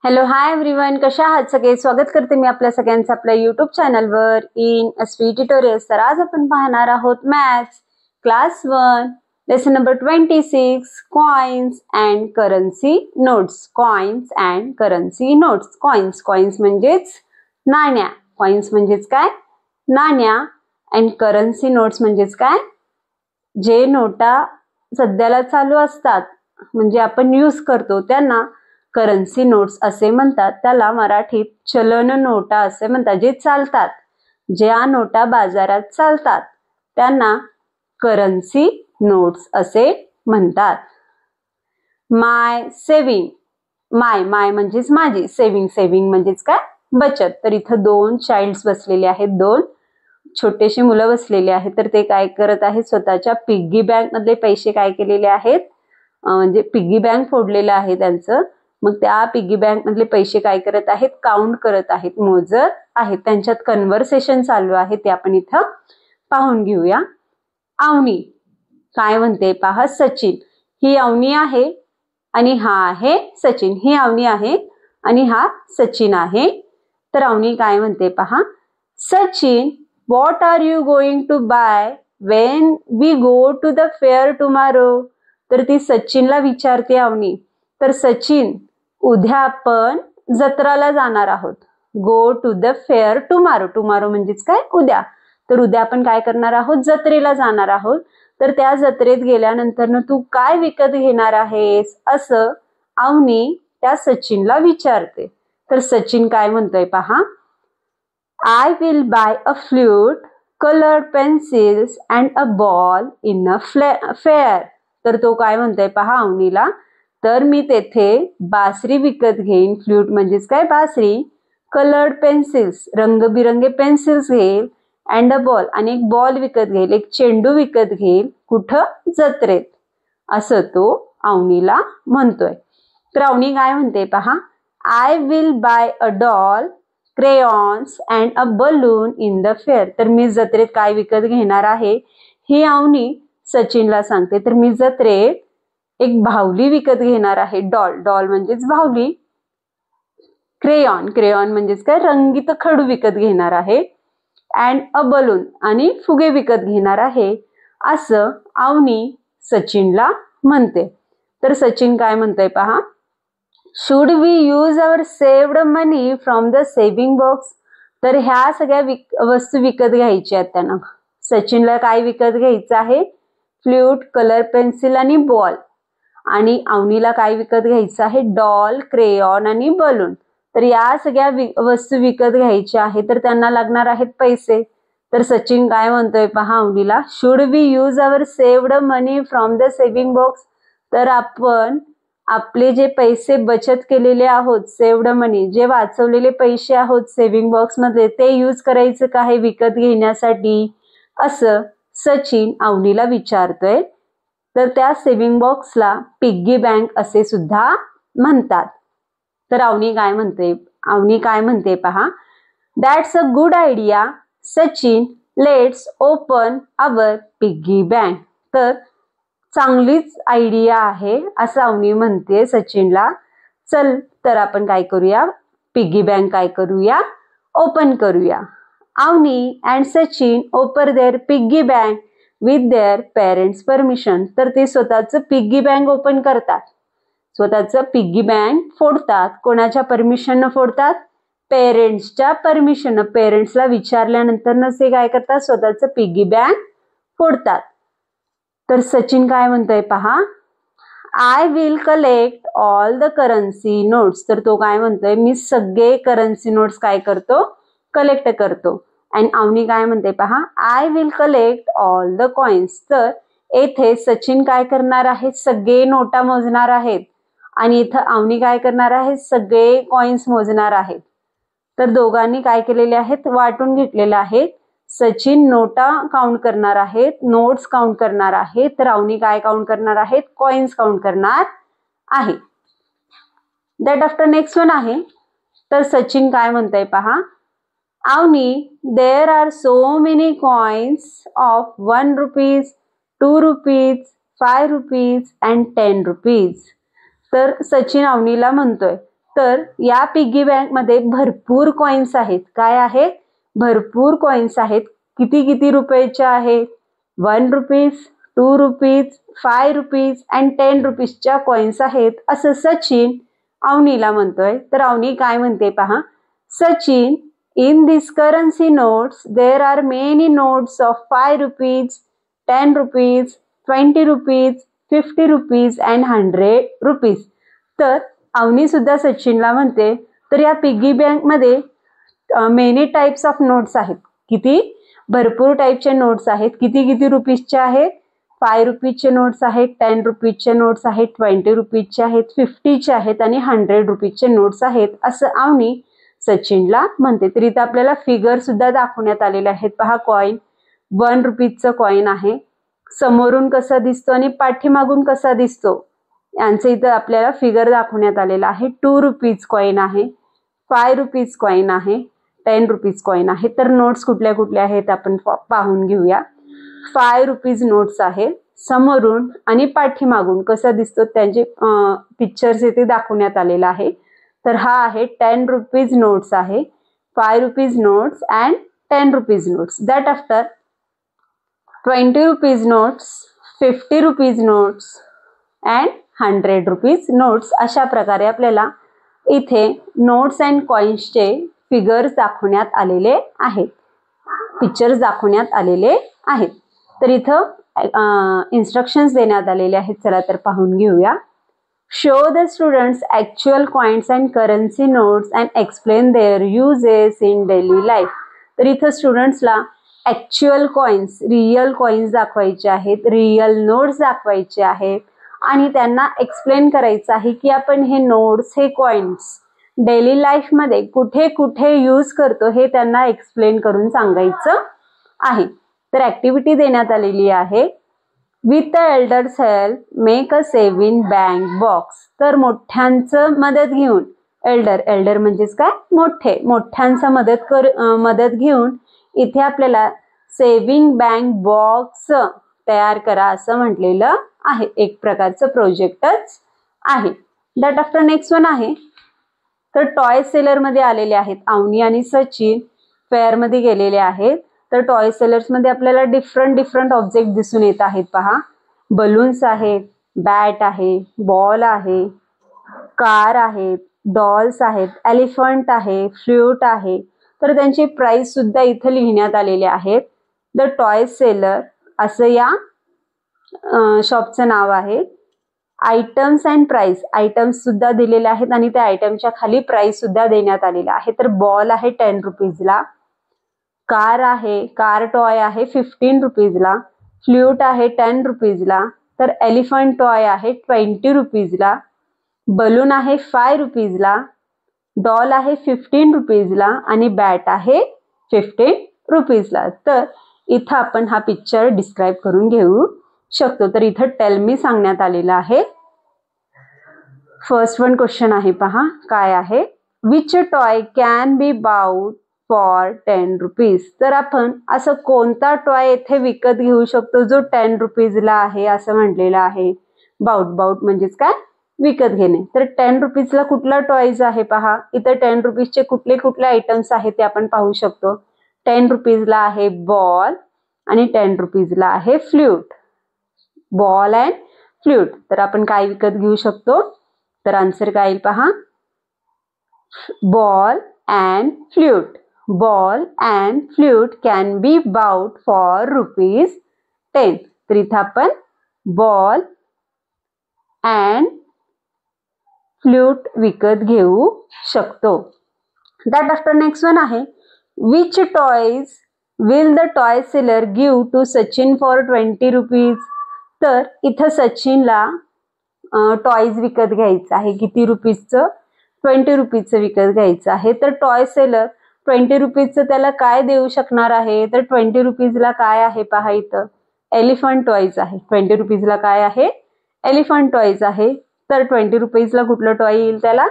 Hello hi everyone, कशा आहात सगळे? स्वागत करते मी आपल्या सगळ्यांचं आपल्या यूट्यूब चॅनलवर इन अस्वी ट्युटोरियल्स. तर आज आपण पाहणार आहोत maths class 1 lesson number 26 coins and currency notes. Coins and currency notes. Coins म्हणजेच नाण्या. कॉइन्स म्हणजेच काय? नाण्या. अँड करन्सी नोट्स म्हणजेच काय? जे नोटा सध्याला चालू असतात म्हणजे आपण यूज करतो त्यांना करन्सी नोट्स असे म्हणतात. त्याला मराठीत चलन नोटा असे म्हणतात. जे चालतात, ज्या नोटा बाजारात चालतात त्यांना करन्सी नोट्स असे म्हणतात. माय सेविंग. माय म्हणजेच माझी. सेविंग म्हणजेच काय? बचत. तर इथं दोन चाइल्ड्स बसलेले आहेत, दोन छोटेशी मुलं बसलेले आहेत. तर ते काय करत आहेत? स्वतःच्या पिग्गी बँक मधले पैसे काय केलेले आहेत? म्हणजे पिग्गी बँक फोडलेलं आहे त्यांचं. मग त्या पिग्गी बँक मधले पैसे काय करत आहेत? काउंट करत आहेत, मोजत आहेत. त्यांच्यात कन्व्हर्सेशन चालू आहे, ते आपण इथं पाहून घेऊया. अवनी काय म्हणते पहा. सचिन. ही अवनी आहे आणि हा आहे सचिन. ही अवनी आहे आणि हा सचिन आहे. तर अवनी काय म्हणते पहा. Sachin, what are you going to buy when we go to the fair tomorrow? तर ती सचिनला विचारते अवनी. तर सचिन, उद्या आपण जत्राला जाणार आहोत. Go to the fair tomorrow. Tomorrow म्हणजेच काय? उद्या. तर उद्या आपण काय करणार आहोत? जत्रेला जाणार आहोत. तर त्या जत्रेत गेल्यानंतर तू काय विकत घेणार आहेस? असं अवनी त्या सचिनला विचारते. तर सचिन काय म्हणतोय पहा. I will buy a flute, colored pencils and a ball in a fair. तर तो काय म्हणतोय पहा अवनीला. तर मी तेथे बासरी विकत घेईन. फ्ल्यूट म्हणजेच काय? बासरी. कलर्ड पेन्सिल्स, रंगबिरंगे पेन्सिल्स घेईल. अँड अ बॉल, आणि एक बॉल विकत घेईल, एक चेंडू विकत घेईल. कुठं? जत्रेत. असं तो अवनीला म्हणतोय. तर अवनी काय म्हणते पहा. I will buy a doll, crayons and a balloon in the fair. तर मी जत्रेत काय विकत घेणार आहे ही अवनी सचिनला सांगते. तर मी जत्रेत एक बाहुली विकत घेणार आहे. डॉल म्हणजेच बाहुली. क्रेयॉन म्हणजेच काय? रंगीत खडू विकत घेणार आहे. अँड अ बलून, आणि फुगे विकत घेणार आहे. असं अवनी सचिनला म्हणते. तर सचिन काय म्हणतोय पहा. Should we use our saved money from the saving box. तर ह्या सगळ्या वस्तू विकत घ्यायच्या आहेत त्यांना. सचिनला काय विकत घ्यायचं आहे? फ्ल्यूट, कलर पेन्सिल आणि बॉल. आणि अवनीला काय विकत घ्यायचं आहे? डॉल, क्रेयॉन आणि बलून. तर या सगळ्या वस्तू विकत घ्यायच्या आहेत. तर त्यांना लागणार आहेत पैसे. तर सचिन काय म्हणतोय पहा अवनीला. Should we use our saved money from the saving box. तर आपण आपले जे पैसे बचत केलेले आहोत, सेव्ड मनी, जे वाचवलेले पैसे आहोत सेव्हिंग बॉक्स मध्ये, ते यूज करायचं का हे विकत घेण्यासाठी? असं सचिन अवनीला विचारतोय. तर त्या सेव्हिंग बॉक्सला पिग्गी बँक असे सुद्धा म्हणतात. तर अवनी काय म्हणते पहा. That's a good idea Sachin, let's open our piggy bank. तर चांगलीच आयडिया आहे असं अवनी म्हणते सचिनला. चल तर आपण काय करूया? पिग्गी बँक काय करूया? ओपन करूया. Avani and Sachin open their piggy bank with their parents permission. तर ते स्वतःचं पिग्गी बँक ओपन करतात. स्वतःचं पिग्गी बँक फोडतात. कोणाच्या परमिशन फोडतात? पेरेंट्सच्या परमिशन. पेरेंट्सला विचारल्यानंतर ते काय करतात? स्वतःचं पिग्गी बँक फोडतात. तर सचिन काय म्हणतोय पहा. I will collect all the currency notes. तर तो काय म्हणतोय, मी सगळे करन्सी नोट्स काय करतो? कलेक्ट करतो. अँड अवनी काय म्हणते पहा. I will collect all the coins. तर येथे सचिन काय करणार आहे? सगळे नोटा मोजणार आहेत. आणि इथं अवनी काय करणार आहे? सगळे कॉइन्स मोजणार आहेत. तर दोघांनी काय केलेले आहेत? वाटून घेतलेले आहेत. सचिन नोटा काउंट करणार आहेत, नोट्स काउंट करणार आहेत. तर अवनी काय काउंट करणार आहेत? कॉइन्स काउंट करणार आहे. दॅट आफ्टर नेक्स्ट वन आहे. तर सचिन काय म्हणतंय पहा. Avani, there are so many coins of 1 rupees, 2 rupees, 5 rupees and 10 rupees. तर सचिन अवनीला म्हणतोय तर या पिगी बँक मध्ये भरपूर कॉइन्स आहेत. काय आहेत? भरपूर कॉइन्स आहेत. किती किती रुपयाच्या आहेत? 1 रुपीज, 2 रुपीज, 5 रुपीज अँड 10 रुपीजच्या कॉइन्स आहेत असं सचिन अवनीला म्हणतोय. तर अवनी काय म्हणते पहा. Sachin, in these currency notes there are many notes of 5 rupees, 10 rupees, 20 rupees, 50 rupees and 100 rupees. तर अवनी सुद्धा सचिनला म्हणते तर या पिगी बँक मध्ये मेनी टाइप्स ऑफ नोट्स आहेत. किती? भरपूर टाइपचे नोट्स आहेत. किती किती रुपीजचे आहेत? 5 रुपीजचे नोट्स आहेत, 10 रुपीजचे नोट्स आहेत, 20 रुपीजचे आहेत, 50चे आहेत आणि 100 रुपीजचे नोट्स आहेत असं अवनी सचिनला म्हणते. तर इथं आपल्याला फिगर सुद्धा दाखवण्यात आलेले आहेत. पहा, कॉइन 1 रुपीजचं कॉइन आहे. समोरून कसा दिसतो आणि पाठीमागून कसा दिसतो यांचं इथं आपल्याला फिगर दाखवण्यात आलेला आहे. 2 रुपीज कॉइन आहे, 5 रुपीज कॉइन आहे, 10 रुपीज कॉइन आहे. तर नोट्स कुठल्या कुठल्या आहेत आपण पाहून घेऊया. 5 रुपीज नोट्स आहे. समोरून आणि पाठीमागून कसा दिसतो त्यांचे पिक्चर्स इथे दाखवण्यात आलेला आहे. तर हा आहे 10 रुपीज नोट्स आहे, 5 rupees notes and 10 rupees notes. That after 20 rupees notes, 50 rupees notes and 100 rupees notes. अशा प्रकारे आपल्याला इथे नोट्स अँड कॉइन्सचे फिगर्स दाखवण्यात आलेले आहेत, पिक्चर्स दाखवण्यात आलेले आहेत. तर इथं इन्स्ट्रक्शन्स देण्यात आलेले आहेत. चला तर पाहून घेऊया. Show the students actual coins and currency notes and explain their uses in daily life. तर इथं स्टुडंट्सला ॲक्च्युअल कॉइन्स, रिअल कॉइन्स दाखवायचे आहेत, रिअल नोट्स दाखवायचे आहेत आणि त्यांना एक्सप्लेन करायचं आहे की आपण हे नोट्स, हे कॉइन्स डेली लाईफमध्ये कुठे कुठे यूज करतो हे त्यांना एक्सप्लेन करून सांगायचं आहे. तर ॲक्टिव्हिटी देण्यात आलेली आहे. With the elders help make a saving bank box. तर मोठ्यांचं मदत घेऊन, एल्डर म्हणजेच काय? मोठे, मोठ्यांचं मदत घेऊन इथे आपल्याला सेव्हिंग बँक बॉक्स तयार करा असं म्हटलेलं आहे. एक प्रकारचं प्रोजेक्टच आहे. दॅट आफ्टर नेक्स्ट वन आहे. तर टॉय सेलर मध्ये आलेले आहेत. अवनी आणि सचिन फेअर मध्ये गेलेले आहेत. तर टॉय सेलर्स मध्ये आपल्याला डिफरंट ऑब्जेक्ट दिसून येत आहेत. पहा, बलून्स आहेत, बॅट आहे, बॉल आहे, कार आहेत, डॉल्स आहेत, एलिफंट आहे, फ्ल्यूट आहे. तर त्यांची प्राइस सुद्धा इथं लिहिण्यात आलेले आहेत. द टॉय सेलर असं या शॉपचं नाव आहे. आयटम्स अँड प्राइस, आयटम्स सुद्धा दिलेले आहेत आणि त्या आयटमच्या खाली प्राइस सुद्धा देण्यात आलेला आहे. तर बॉल आहे 10 रुपीजला, कार आहे, कार टॉय आहे 15 रुपीजला, फ्ल्यूट आहे 10 रुपीजला, तर एलिफंट टॉय आहे 20 रुपीजला, बलून आहे 5 रुपीजला, डॉल आहे 15 रुपीजला आणि बॅट आहे 15 रुपीजला. तर इथं आपण हा पिक्चर डिस्क्राईब करून घेऊ शकतो. तर इथं टेल मी सांगण्यात आलेलं आहे. फर्स्ट वन क्वेश्चन आहे. पहा काय आहे. Which toy can be bought for 10 rupees. तर आपण असं कोणता टॉय येथे विकत घेऊ शकतो जो 10 रुपीजला आहे असं म्हटलेलं आहे. बाउट म्हणजेच काय? विकत घेणे. तर 10 रुपीजला कुठला टॉयज आहे पहा. इथं 10 रुपीजचे कुठले कुठले आयटम्स आहेत ते आपण पाहू शकतो. 10 रुपीजला आहे बॉल आणि 10 रुपीजला आहे फ्ल्यूट. Ball and flute. तर आपण काय विकत घेऊ शकतो? तर आन्सर काय येईल पहा. Ball and flute. Ball and flute can be bought for ₹10. तर इथं आपण बॉल अँड फ्ल्यूट विकत घेऊ शकतो. दॅट आफ्टर नेक्स्ट वन आहे. Which toys will the toy seller give to Sachin for 20 rupees. तर इथं सचिनला टॉयज विकत घ्यायचं आहे. किती रुपीजचं? 20 रुपीजचं विकत घ्यायचं आहे. तर टॉय सेलर 20 रुपीजचं त्याला काय देऊ शकणार आहे? तर 20 रुपीजला काय आहे पहा इथं. एलिफंट टॉयज आहे. 20 रुपीजला काय आहे? एलिफंट टॉयज आहे. तर 20 रुपीजला कुठलं टॉय येईल त्याला?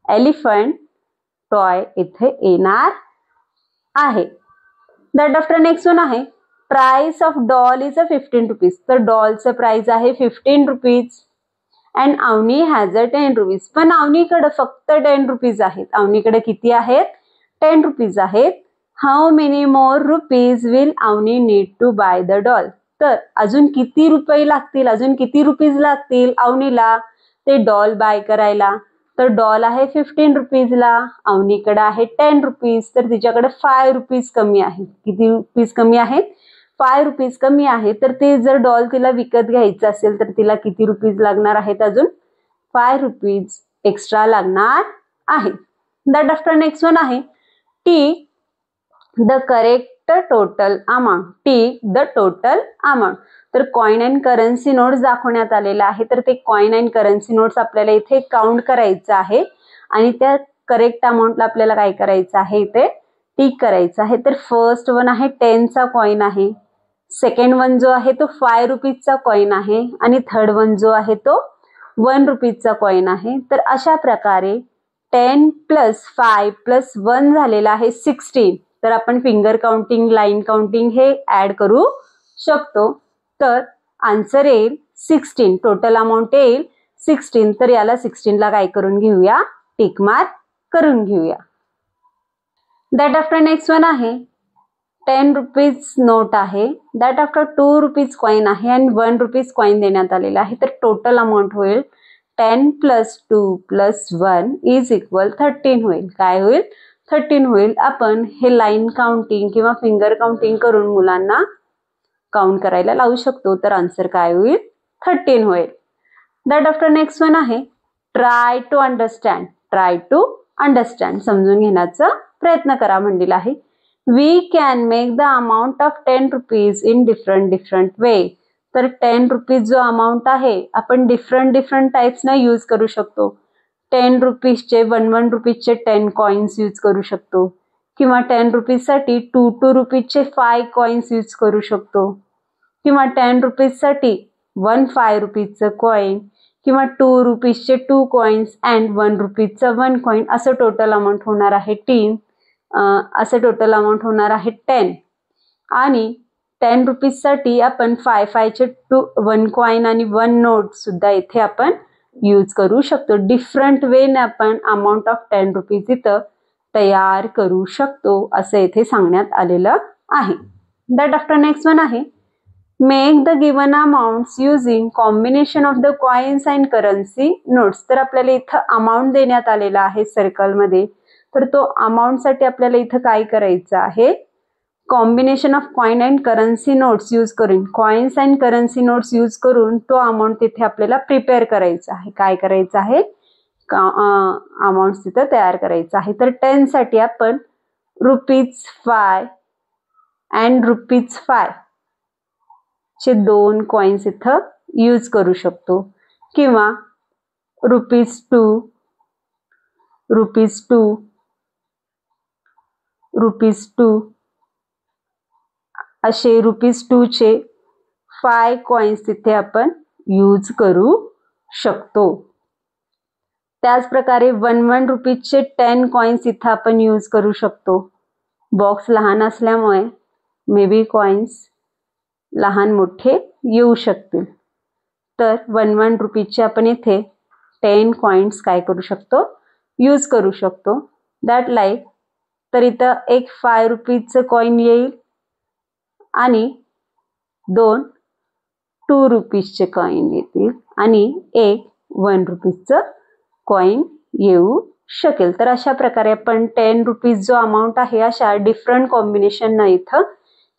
एलिफंट टॉय इथे येणार आहे. दॅट आफ्टर नेक्स्ट वन आहे. Price of doll is 15 rupees. तर डॉलचं प्राइस आहे 15 rupees. And Avani has a 10 rupees. पण अवनीकडे फक्त 10 रुपीज आहेत. अवनीकडे किती आहेत? 10 रुपीज आहेत. How many more rupees will Avani need to buy the doll. तर अजून किती रुपये लागतील, अजून किती रुपीज लागतील अवनीला ते डॉल बाय करायला? तर डॉल आहे 15 रुपीजला, अवनीकडे आहे 10 रुपीज, तर तिच्याकडे 5 रुपीज कमी आहे. किती रुपीज कमी आहेत? 5 रुपीज कमी आहे. तर ते जर डॉल तिला विकत घ्यायचं असेल तर तिला किती रुपीज लागणार आहेत? अजून 5 रुपीज एक्स्ट्रा लागणार आहे. दॅट आफ्टर नेक्स्ट वन आहे T the correct total amount. T the total amount. तर कॉइन अँड करन्सी नोट्स दाखवण्यात आलेला आहे. तर ते कॉइन अँड करन्सी नोट्स आपल्याला इथे काउंट करायचं आहे आणि त्या करेक्ट अमाऊंटला आपल्याला काय करायचं आहे? इथे टिक करायचं आहे. तर फर्स्ट वन आहे 10चा कॉइन आहे, सेकंड वन जो आहे तो 5 रुपीजचा कॉइन आहे आणि थर्ड वन जो आहे तो 1 रुपीजचा कॉइन आहे. तर अशा प्रकारे 10 + 5 + 1 झालेला आहे 16. तर आपण फिंगर काउंटिंग, लाईन काउंटिंग हे ऍड करू शकतो. तर आन्सर येईल 16. टोटल अमाऊंट येईल 16. तर याला 16ला काय करून घेऊया? टिक मार्क करून घेऊया. दॅट आफ्टर नेक्स्ट वन आहे 10 रुपीज नोट आहे. दॅट आफ्टर 2 रुपीज कॉइन आहे आणि 1 रुपीज कॉइन देण्यात आलेला आहे. तर टोटल अमाऊंट होईल 10 + 2 + 1 = 13 होईल. काय होईल? 13 होईल. आपण हे लाईन काउंटिंग किंवा फिंगर काउंटिंग करून मुलांना काउंट करायला लावू शकतो. तर आन्सर काय होईल? 13 होईल. दॅट आफ्टर नेक्स्ट वन आहे try to understand. Try to understand समजून घेण्याचा प्रयत्न करा म्हणलेला आहे. We can make the amount of 10 rupees in different way. तर 10 रुपीज जो अमाऊंट आहे आपण डिफरंट टाइप्सना यूज करू शकतो. 10 रुपीजचे 1 रुपीजचे 10 कॉइन्स यूज करू शकतो किंवा 10 रुपीजसाठी 2 रुपीजचे 5 कॉइन्स यूज करू शकतो किंवा 10 रुपीजसाठी 5 रुपीजचं कॉइन किंवा 2 रुपीजचे 2 कॉइन्स अँड 1 रुपीजचं 1 कॉइन. असं टोटल अमाऊंट होणार आहे 10. असं टोटल अमाऊंट होणार आहे 10. आणि 10 रुपीजसाठी आपण 5चे 1 कॉइन आणि 1 नोट सुद्धा इथे आपण यूज करू शकतो. डिफरंट वेने आपण अमाऊंट ऑफ 10 रुपीज इथं तयार करू शकतो असं इथे सांगण्यात आलेलं आहे. दॅट आफ्टर नेक्स्ट वन आहे make the given amounts using combination of the coins and currency notes. तर आपल्याला इथं अमाऊंट देण्यात आलेला आहे सर्कलमध्ये. तर तो अमाऊंटसाठी आपल्याला इथं काय करायचं आहे? Combination of coin and currency notes use करून, coins and currency notes use करून तो अमाऊंट तिथे आपल्याला प्रिपेअर करायचा आहे. काय करायचं आहे? अमाऊंट तिथं तयार करायचं आहे. तर 10 साठी आपण ₹5 अँड ₹5 चे 2 कॉइन्स इथं यूज करू शकतो किंवा ₹2 असे ₹2 चे 5 कॉइन्स तिथे आपण यूज करू शकतो. त्याच प्रकारे 1 रुपीजचे 10 कॉइन्स इथं आपण यूज करू शकतो. बॉक्स लहान असल्यामुळे मे बी कॉइन्स लहान मोठे येऊ शकतील. तर 1 रुपीजचे आपण इथे 10 कॉइन्स काय करू शकतो? यूज करू शकतो. दॅट लाईक तर इथं एक 5 रुपीजचं कॉइन येईल आणि 2 रुपीजचे कॉइन येतील आणि एक 1 रुपीजचं कॉइन येऊ शकेल. तर अशा प्रकारे आपण 10 रुपीज जो अमाऊंट आहे अशा डिफरंट कॉम्बिनेशन इथं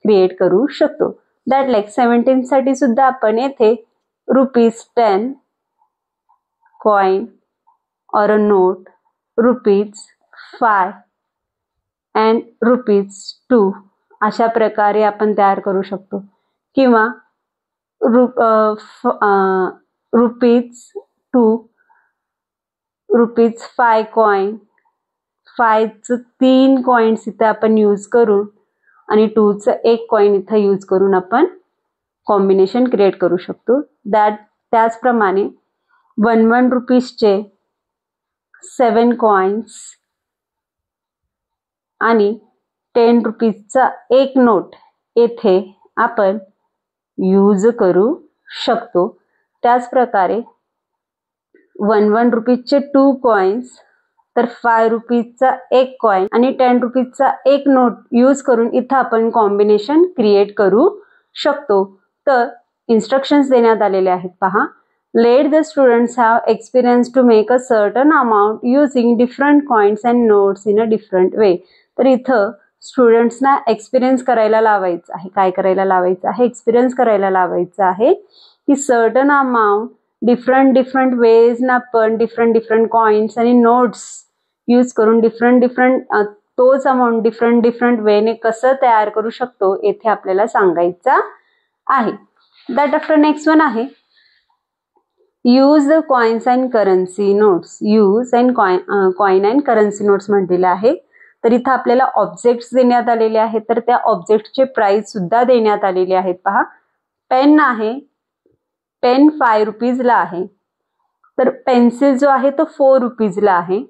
क्रिएट करू शकतो. दॅट लाईक 17 साठी सुद्धा आपण येथे ₹10 कॉइन और अ नोट, ₹5 अँड ₹2 अशा प्रकारे आपण तयार करू शकतो किंवा ₹5 कॉइन, 5चं 3 कॉइन्स इथे आपण यूज करून आणि 2चं 1 कॉइन इथं यूज करून आपण कॉम्बिनेशन क्रिएट करू शकतो. त्याचप्रमाणे 1 रुपीजचे 7 कॉइन्स आणि 10 रुपीजचा 1 नोट येथे आपण यूज करू शकतो. त्याच प्रकारे 1 रुपीजचे 2 कॉइन्स, तर 5 रुपीजचा 1 कॉइन आणि 10 रुपीजचा 1 नोट यूज करून इथं आपण कॉम्बिनेशन क्रिएट करू शकतो. तर इन्स्ट्रक्शन्स देण्यात आलेले आहेत पहा. Let the students have experience to make a certain amount using different coins and notes in a different way. तर इथं स्टुडंट्सना एक्सपिरियन्स करायला लावायचं आहे. काय करायला लावायचं आहे? एक्सपिरियन्स करायला लावायचं आहे की सर्टन अमाऊंट डिफरंट वेज ना आपण डिफरंट कॉइन्स आणि नोट्स यूज करून डिफरंट तोच अमाऊंट डिफरंट वेने कसं तयार करू शकतो येथे आपल्याला सांगायचं आहे. दॅट आफ्टर नेक्स्ट वन आहे use the coins and currency notes. Use and coin and currency notes म्हटलेलं आहे. तर इथं आपल्याला ऑब्जेक्ट्स देण्यात आलेले आहेत. तर त्या ऑब्जेक्टचे प्राइस सुद्धा देण्यात आलेले आहेत पहा. पेन आहे, पेन 5 रुपीजला आहे. तर पेन्सिल जो आहे तो 4 रुपीजला आहे.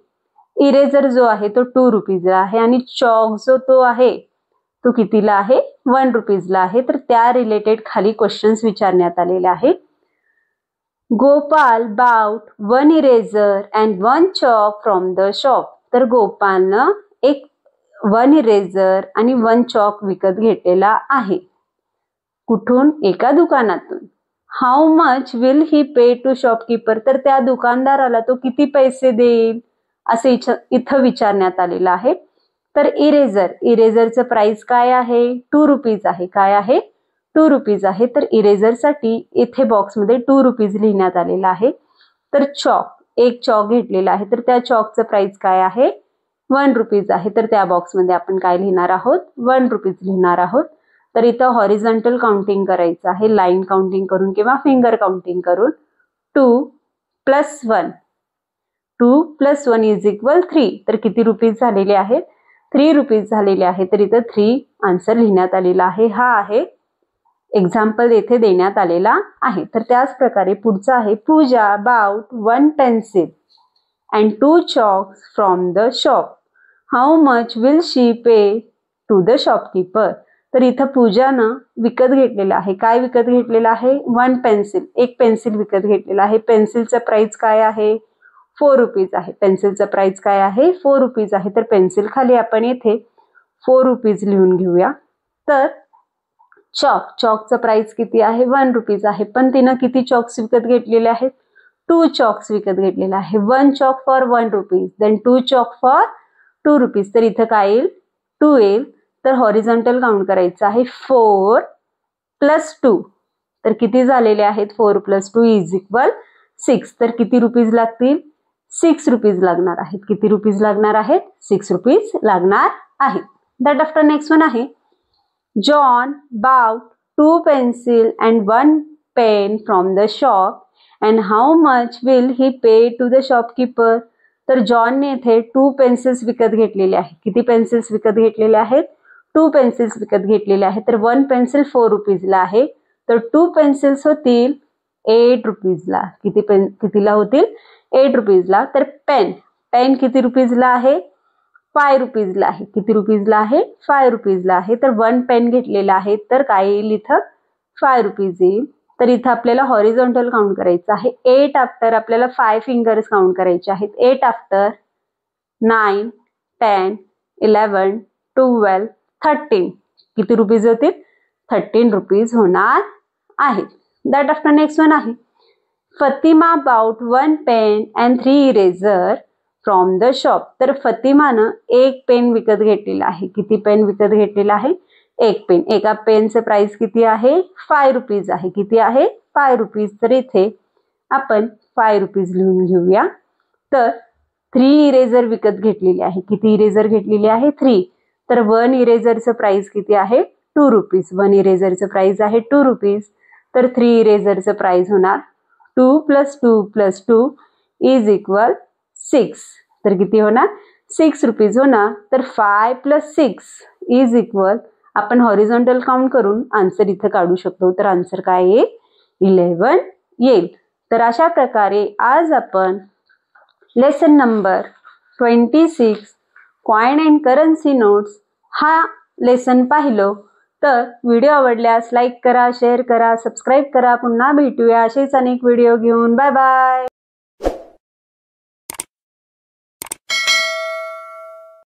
इरेजर जो आहे तो 2 रुपीजला आहे आणि चॉक जो तो आहे तो कितीला आहे? 1 रुपीजला आहे. तर त्या रिलेटेड खाली क्वेश्चन्स विचारण्यात आलेले आहेत. Gopal bought 1 eraser and 1 chalk from the shop. तर गोपालनं 1 इरेजर आणि 1 चॉक विकत घेतलेला आहे. कुठून? एका दुकानातून. How much will he pay to shopkeeper. तर त्या दुकानदाराला तो किती पैसे देईल असे इथं विचारण्यात आलेलं आहे. तर इरेजरचं प्राइस काय आहे? 2 रुपीज आहे. काय आहे? 2 रुपीज आहे. तर इरेजरसाठी इथे बॉक्समध्ये 2 रुपीज लिहिण्यात आलेला आहे. तर एक चॉक घेतलेला आहे. तर त्या चॉकचं प्राइस काय आहे? 1 रुपीज आहे. तर त्या बॉक्समध्ये आपण काय लिहिणार आहोत? 1 रुपीज लिहिणार आहोत. तर इथं हॉरिझॉन्टल काउंटिंग करायचं आहे, लाईन काउंटिंग करून किंवा फिंगर काउंटिंग करून. 2 + 1 इज इक्वल 3. तर किती रुपीज झालेले आहेत? 3 रुपीज झालेले आहे. तर इथं 3 आन्सर लिहिण्यात आलेला आहे. हा आहे एक्झाम्पल येथे देण्यात आलेला आहे. तर त्याच प्रकारे पुढचा आहे पूजा bought 1 pencil and 2 chalks from the shop. How much will she pay to the shopkeeper? तर इथं पूजानं विकत घेतलेला आहे. काय विकत घेतलेला आहे? 1 पेन्सिल, एक पेन्सिल विकत घेतलेला आहे. पेन्सिलचं प्राइस काय आहे? 4 रुपीज आहे. पेन्सिलचं प्राइस काय आहे? 4 रुपीज आहे. तर पेन्सिल खाली आपण येथे 4 रुपीज लिहून घेऊया. तर चॉकचं प्राइस किती आहे? 1 रुपीज आहे. पण तिनं किती चॉक्स विकत घेतलेले आहेत? 2 चॉक्स विकत घेतलेला आहे. 1 chalk for 1 rupees, then 2 chalk for 2 rupees. तर इथं काय येईल? 2 येईल. तर हॉरिझॉन्टल काउंट करायचं आहे. 4 + 2. तर किती झालेले आहेत? 4 + 2 इज इक्वल 6. तर किती रुपीज लागतील? 6 रुपीज लागणार आहेत. किती रुपीज लागणार आहेत? 6 रुपीज लागणार आहेत. दॅट आफ्टर नेक्स्ट वन आहे John bought 2 pencils and 1 pen from the shop and how much will he pay to the shopkeeper? तर जॉनने इथे 2 पेन्सिल्स विकत घेतलेले आहेत. किती पेन्सिल्स विकत घेतलेले आहेत? 2 पेन्सिल्स विकत घेतलेले आहेत. तर 1 पेन्सिल 4 रुपीजला आहे. तर 2 पेन्सिल्स होतील 8 रुपीजला. कितीला होतील? 8 रुपीजला. तर पेन किती रुपीजला आहे? 5 रुपीजला आहे. किती रुपीजला आहे? 5 रुपीजला आहे. तर 1 पेन घेतलेला आहे. तर काय येईल इथं? 5 रुपीज येईल. तर इथं आपल्याला हॉरिझॉन्टल काउंट करायचं आहे. 8 आफ्टर आपल्याला 5 फिंगर्स काउंट करायचे आहेत. 8 आफ्टर 9, 10, 11, 12, 13. किती रुपीज होतील? 13 रुपीज होणार आहेत. दॅट आफ्टर नेक्स्ट वन आहे Fathima bought 1 pen and 3 eraser from the shop. तर फतिमानं 1 पेन विकत घेतलेला आहे. किती पेन विकत घेतलेला आहे? 1 पेन. एका पेनचं प्राइस किती आहे? 5 रुपीज आहे. किती आहे? 5 रुपीज. तर इथे आपण 5 रुपीज लिहून घेऊया. तर 3 इरेजर विकत घेतलेले आहे. किती इरेजर घेतलेले आहे? 3. तर 1 इरेजरचं प्राइस किती आहे? 2 रुपीज. 1 इरेजरचं प्राइस आहे 2 रुपीज. तर 3 इरेजरचं प्राइस होणार 2 + 2 + 2 इज इक्वल 6. तर किती होणार? 6 रुपीज होणार. तर 5 + 6 इज इक्वल आपण हॉरिझॉन्टल काउंट करून आन्सर इथं काढू शकतो. तर आन्सर काय येईल? 11 येईल. तर अशा प्रकारे आज आपण lesson number 26 coin and currency notes हा लेसन पाहिलो. तर व्हिडिओ आवडल्यास लाईक करा, शेअर करा, सबस्क्राईब करा. पुन्हा भेटूया असेच अनेक व्हिडिओ घेऊन. Bye bye.